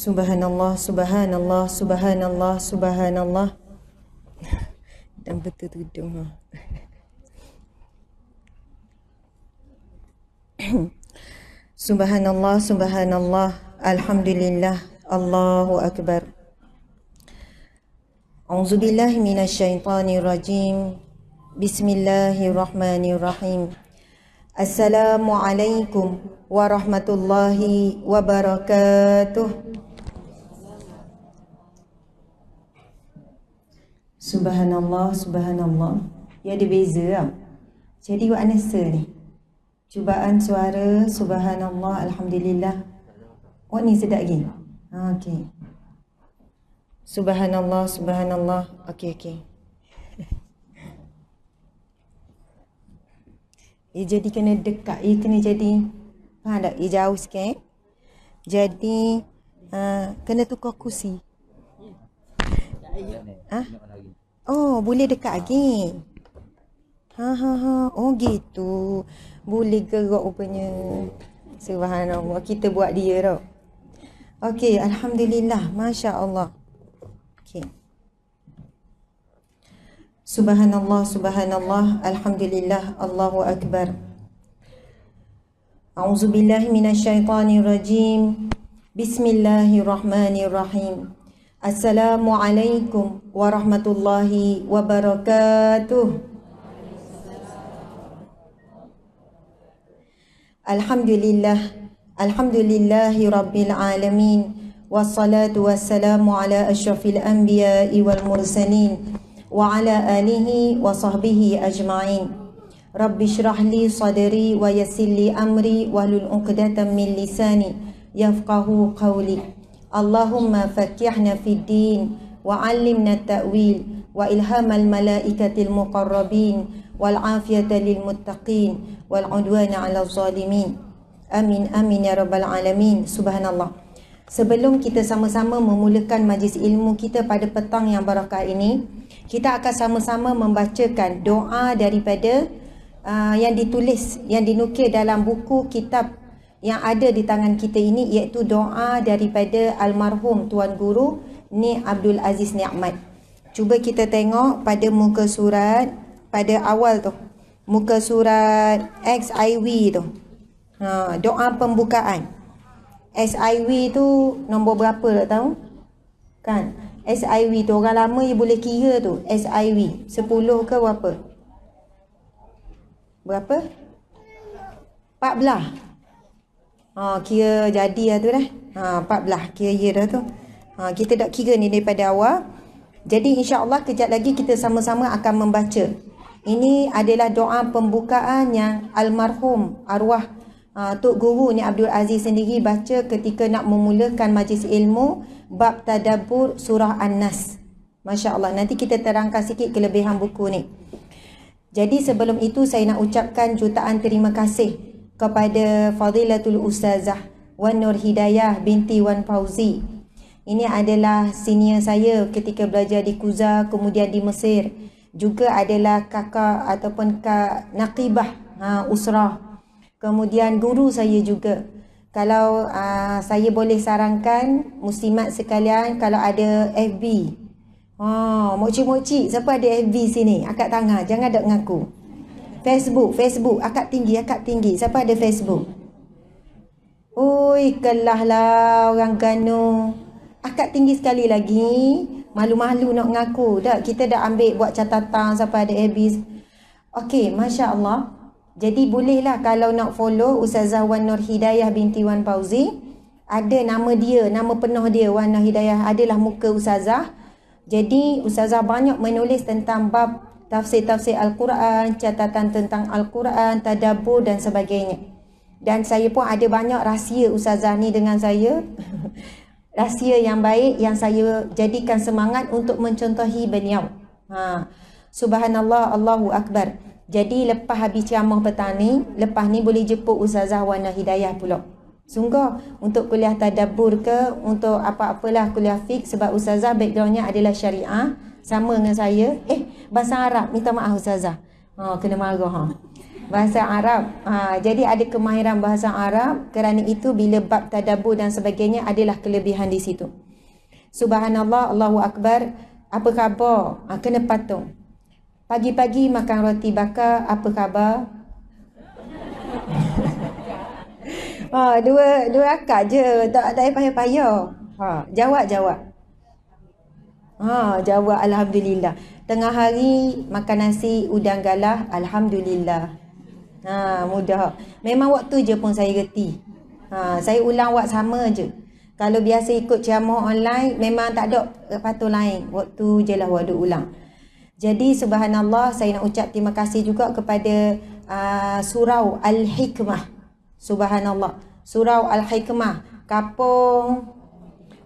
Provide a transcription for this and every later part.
Subhanallah, subhanallah, subhanallah, subhanallah. Dan betul tudung. Subhanallah, subhanallah, alhamdulillah, Allahu akbar. A'udzubillahi minasyaitonirrajim. Bismillahirrahmanirrahim. Assalamualaikum warahmatullahi wabarakatuh. Subhanallah, subhanallah. Ya, ada beza tau. Jadi buat anasa ni. Cubaan suara, subhanallah, alhamdulillah. Oh, ni sedap lagi. Okey. Subhanallah, subhanallah. Okey. Jadi kena dekat, kena jadi, faham tak? Jauh sikit. Jadi kena tukar kursi. Oh, boleh dekat lagi. Oh gitu. Boleh gerak rupanya. Subhanallah, kita buat dia tau. Okey, alhamdulillah, masya-Allah. Okey. Subhanallah, subhanallah, alhamdulillah, Allahu akbar. A'udzubillahi minasyaitonirrajim. Bismillahirrahmanirrahim. Assalamualaikum warahmatullahi wabarakatuh. Alhamdulillah, alhamdulillahi rabbil alamin. Wassalatu wassalamu ala asyrafil anbiya'i wal mursalin wa ala alihi wa sahbihi ajma'in. Rabbi syrah li sadri wa yassir li amri wahlul 'uqdatam min lisani yafqahu qawli. Allahumma fakkihna fid din wa 'allimna at-ta'wil wa ilhamal malaikatil muqarrabin wal 'afiyata lil muttaqin wal 'udwana 'alal zalimin. Amin amin ya rabbal alamin. Subhanallah. Sebelum kita sama-sama memulakan majlis ilmu kita pada petang yang barakah ini, kita akan sama-sama membacakan doa daripada yang ditulis, yang dinukil dalam buku kitab yang ada di tangan kita ini, iaitu doa daripada almarhum Tuan Guru Ni Abdul Aziz Ni'mat. Cuba kita tengok pada muka surat, pada awal tu, muka surat XIV tu. Doa pembukaan. SIV tu nombor berapa tak tahu? Kan? SIV tu orang lama dia boleh kira tu. SIV 10 ke berapa? Berapa? 14. Kira jadi lah tu dah. 14 kira ya dah tu. Kita dah kira ni daripada awal. Jadi insya-Allah kejap lagi kita sama-sama akan membaca. Ini adalah doa pembukaan yang almarhum arwah Tok Guru Ni Abdul Aziz sendiri baca ketika nak memulakan majlis ilmu bab tadabbur surah An-Nas. Masya-Allah, nanti kita terangkan sikit kelebihan buku ni. Jadi sebelum itu saya nak ucapkan jutaan terima kasih kepada Fadilatul Ustazah Wan Nur Hidayah binti Wan Fauzi. Ini adalah senior saya ketika belajar di Kuza, kemudian di Mesir. Juga adalah kakak ataupun kak Naqibah Usrah. Kemudian guru saya juga. Kalau saya boleh sarankan muslimat sekalian, kalau ada FB. Mokcik-mokcik, siapa ada FB sini? Angkat tangan, jangan ada mengaku. Facebook, akak tinggi. Siapa ada Facebook? Oi, kelah lah orang Gano. Akak tinggi sekali lagi. Malu-malu nak mengaku. Dah, kita dah ambil buat catatan siapa ada FB. Okey, masya-Allah. Jadi bolehlah kalau nak follow Ustazah Wan Nur Hidayah binti Wan Fauzi. Ada nama dia, nama penuh dia Wan Nur Hidayah, adalah muka Ustazah. Jadi Ustazah banyak menulis tentang bab tafsir-tafsir Al-Quran, catatan tentang Al-Quran, tadabbur dan sebagainya. Dan saya pun ada banyak rahsia Ustazah ni dengan saya. Rahsia yang baik yang saya jadikan semangat untuk mencontohi beliau. Subhanallah, Allahu Akbar. Jadi lepas habis ceramah petang ni, lepas ni boleh jemput Ustazah Wan Nur Hidayah pula. Sungguh untuk kuliah tadabbur ke, untuk apa-apalah kuliah fiqh, sebab Ustazah backgroundnya adalah syariah, sama dengan saya. Bahasa Arab, minta maaf Ustazah. Kena marah Bahasa Arab. Jadi ada kemahiran bahasa Arab. Kerana itu bila bab tadabbur dan sebagainya adalah kelebihan di situ. Subhanallah, Allahu Akbar. Apa khabar? Kena patung. Pagi-pagi makan roti bakar, apa khabar? Dua akak je, tak payah-payah. Jawab. Jawab alhamdulillah. Tengah hari makan nasi udang galah, alhamdulillah. Mudah. Memang waktu je pun saya reti. Saya ulang waktu sama je. Kalau biasa ikut ceramah online, memang tak ada patut lain. Waktu je lah waktu ulang. Jadi subhanallah, saya nak ucap terima kasih juga kepada Surau Al-Hikmah. Subhanallah. Surau Al-Hikmah, Kapung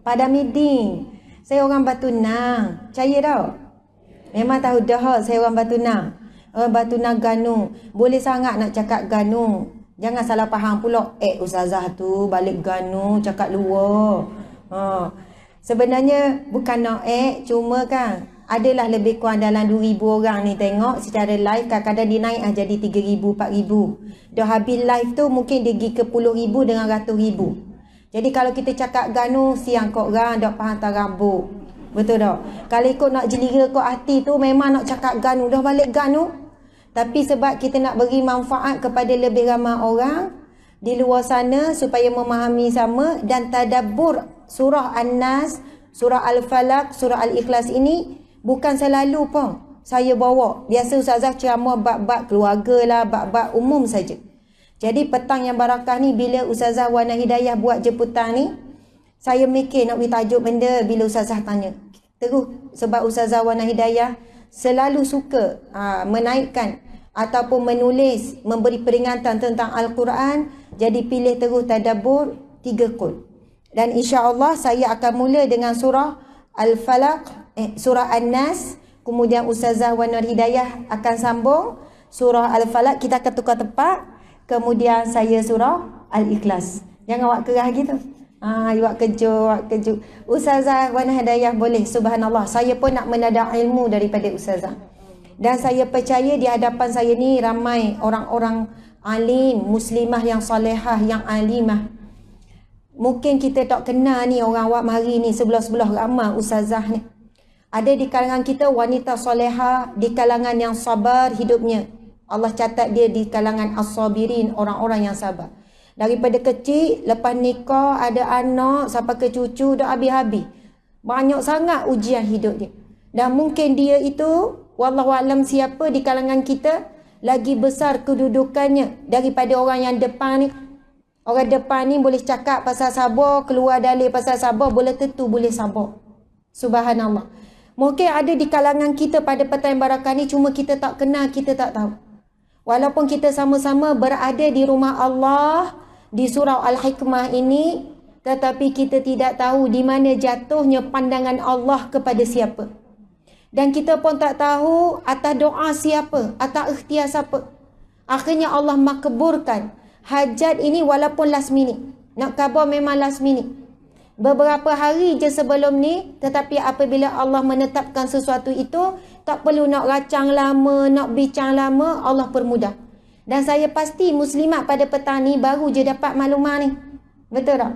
Padamiding. Saya orang Batu Nang. Percaya tak? Memang tahu dah saya orang Batu Nang. Batu Nang Ganu. Boleh sangat nak cakap Ganu. Jangan salah faham pula. Ustazah tu balik Ganu cakap luar. Sebenarnya bukan nak cuma kan adalah lebih kurang dalam 2,000 orang ni tengok secara live. Kadang-kadang dia naik jadi 3,000, 4,000. Dah habis live tu mungkin dia pergi ke puluh ribu dengan ratus ribu. Jadi kalau kita cakap Ganu, siang kok orang dah faham tak rambut. Betul tak? Kalau ikut nak jelira kok hati tu memang nak cakap Ganu. Dah balik Ganu. Tapi sebab kita nak beri manfaat kepada lebih ramai orang di luar sana supaya memahami sama dan tadabbur surah An-Nas, surah Al-Falaq, surah Al-Ikhlas ini bukan selalu pun saya bawa. Biasa ustazah ceramah bab-bab keluarga lah, bab-bab umum saja. Jadi petang yang barakah ni bila ustazah Wana Hidayah buat jemputan ni, saya mikir nak beri tajuk benda bila ustazah tanya. Terus sebab ustazah Wana Hidayah selalu suka menaikkan ataupun menulis, memberi peringatan tentang Al-Quran. Jadi pilih terus tadabbur 3 qul. Dan insya-Allah saya akan mula dengan surah Al-Falaq, surah An-Nas. Kemudian ustazah Wana Hidayah akan sambung surah Al-Falaq. Kita akan tukar tempat. Kemudian saya surah Al-Ikhlas. Jangan awak kerah gitu. Awak kejut. Ustazah Wana Hidayah boleh. Subhanallah. Saya pun nak menadak ilmu daripada ustazah. Dan saya percaya di hadapan saya ni ramai orang-orang alim, muslimah yang salihah, yang alimah. Mungkin kita tak kenal ni orang awak mari ni sebelah-sebelah ramai ustazah ni. Ada di kalangan kita wanita salihah, di kalangan yang sabar hidupnya. Allah catat dia di kalangan as-sabirin, orang-orang yang sabar. Daripada kecil, lepas nikah, ada anak, sampai ke cucu, dah habis-habis. Banyak sangat ujian hidup dia. Dan mungkin dia itu, wallahualam siapa di kalangan kita, lagi besar kedudukannya daripada orang yang depan ni. Orang depan ni boleh cakap pasal sabar, keluar dalil pasal sabar, boleh tentu boleh sabar. Subhanallah. Mungkin ada di kalangan kita pada petang barakah ni, cuma kita tak kenal, kita tak tahu. Walaupun kita sama-sama berada di rumah Allah, di surau Al-Hikmah ini, tetapi kita tidak tahu di mana jatuhnya pandangan Allah kepada siapa. Dan kita pun tak tahu atas doa siapa, atas ikhtiar siapa. Akhirnya Allah makburkan hajat ini walaupun last minute. Nak khabar memang last minute. Beberapa hari je sebelum ni, tetapi apabila Allah menetapkan sesuatu itu, tak perlu nak racang lama, nak bincang lama, Allah permudah. Dan saya pasti muslimat pada petang ni baru je dapat maklumat ni. Betul tak?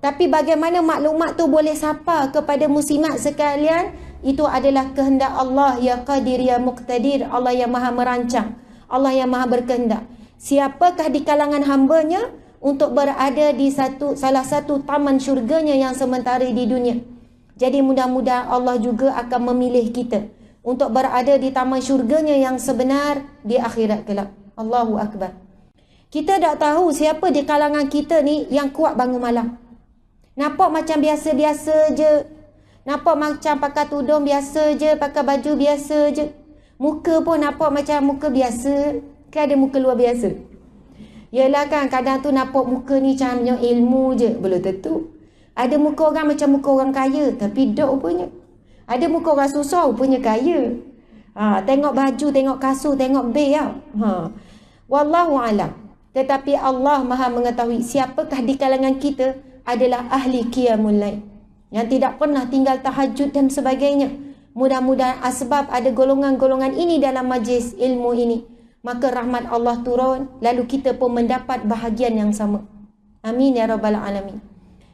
Tapi bagaimana maklumat tu boleh sapa kepada muslimat sekalian, itu adalah kehendak Allah, ya Qadir, ya Muqtadir. Allah yang maha merancang, Allah yang maha berkehendak. Siapakah di kalangan hambanya untuk berada di salah satu taman syurganya yang sementara di dunia. Jadi mudah-mudahan Allah juga akan memilih kita untuk berada di taman syurganya yang sebenar di akhirat kelak. Allahu Akbar. Kita tak tahu siapa di kalangan kita ni yang kuat bangun malam. Nampak macam biasa-biasa je. Nampak macam pakai tudung biasa je, pakai baju biasa je. Muka pun nampak macam muka biasa. Kan ada muka luar biasa. Yelah kan kadang tu nampak muka ni macam ilmu je. Belum tentu. Ada muka orang macam muka orang kaya, tapi dok rupanya. Ada muka orang susah, rupanya kaya. Tengok baju, tengok kasut, tengok beg tau. Wallahu alam. Tetapi Allah maha mengetahui siapakah di kalangan kita adalah ahli qiyamul lail, yang tidak pernah tinggal tahajud dan sebagainya. Mudah-mudahan asbab ada golongan-golongan ini dalam majlis ilmu ini. maka rahmat Allah turun, lalu kita pun mendapat bahagian yang sama. Amin ya rabbal alamin.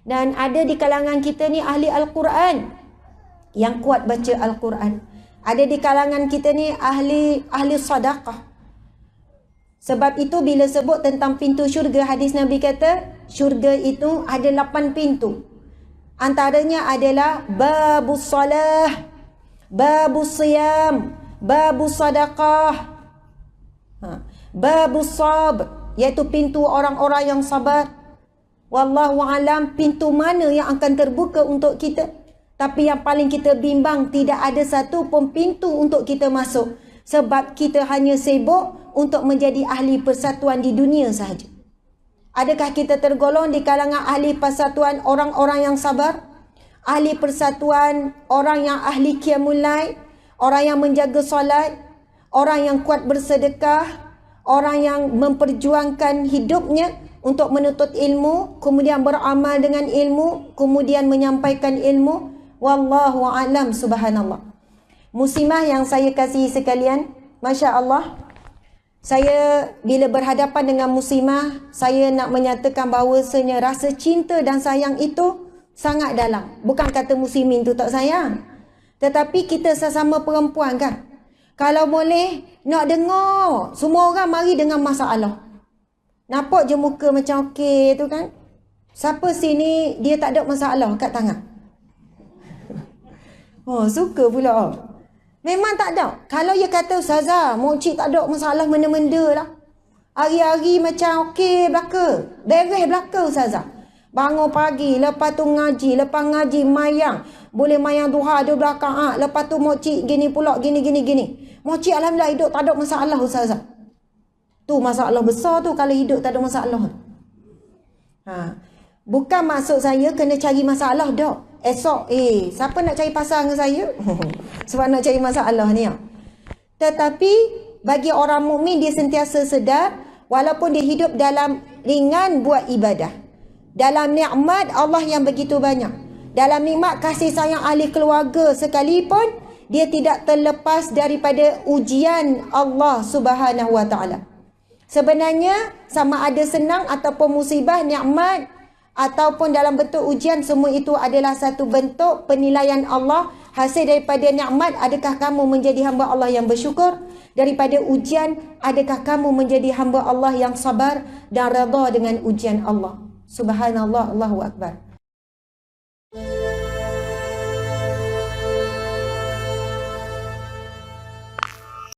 Dan ada di kalangan kita ni ahli Al-Quran, yang kuat baca Al-Quran. Ada di kalangan kita ni ahli sedekah. Sebab itu bila sebut tentang pintu syurga, hadis Nabi kata syurga itu ada 8 pintu. Antaranya adalah babus salah, babus siyam, babus sedekah, babus sabr, iaitu pintu orang-orang yang sabar. Wallahu alam pintu mana yang akan terbuka untuk kita. Tapi yang paling kita bimbang, tidak ada satu pun pintu untuk kita masuk. Sebab kita hanya sibuk untuk menjadi ahli persatuan di dunia sahaja. Adakah kita tergolong di kalangan ahli persatuan orang-orang yang sabar? Ahli persatuan orang yang ahli qiyamul lail, orang yang menjaga solat, orang yang kuat bersedekah, orang yang memperjuangkan hidupnya untuk menuntut ilmu, kemudian beramal dengan ilmu, kemudian menyampaikan ilmu. Wallahu a'lam, subhanallah. Muslimah yang saya kasihi sekalian, Masya Allah, saya bila berhadapan dengan muslimah, saya nak menyatakan bahawasanya rasa cinta dan sayang itu sangat dalam. Bukan kata muslimin tu tak sayang, tetapi kita sesama perempuan kan, kalau boleh nak dengar semua orang mari dengan masalah. Nampak je muka macam okey tu kan. Siapa sini dia tak ada masalah kat tangan? Oh, suka pula. Memang tak ada. Kalau dia kata, Ustazah, mokcik tak ada masalah mana-mana lah. Hari-hari macam okey belaka. Beres belaka Ustazah. Bangun pagi, lepas tu ngaji, lepas ngaji mayang. Boleh mayang duha 12 rakaat. Lepas tu mokcik gini pula, gini. Mokcik alhamdulillah hidup tak ada masalah Ustazah. Tu masalah besar tu kalau hidup tak ada masalah. Bukan maksud saya kena cari masalah dah. Esok, siapa nak cari pasal dengan saya? Sebab nak cari masalah ni. Tetapi bagi orang mukmin, dia sentiasa sedar walaupun dia hidup dalam ringan buat ibadah, dalam nikmat Allah yang begitu banyak, dalam nikmat kasih sayang ahli keluarga sekalipun, dia tidak terlepas daripada ujian Allah Subhanahu wa taala. Sebenarnya sama ada senang ataupun musibah, nikmat ataupun dalam bentuk ujian, semua itu adalah satu bentuk penilaian Allah. Hasil daripada nikmat, adakah kamu menjadi hamba Allah yang bersyukur? Daripada ujian, adakah kamu menjadi hamba Allah yang sabar dan redha dengan ujian Allah? Subhanallah, Allahu Akbar.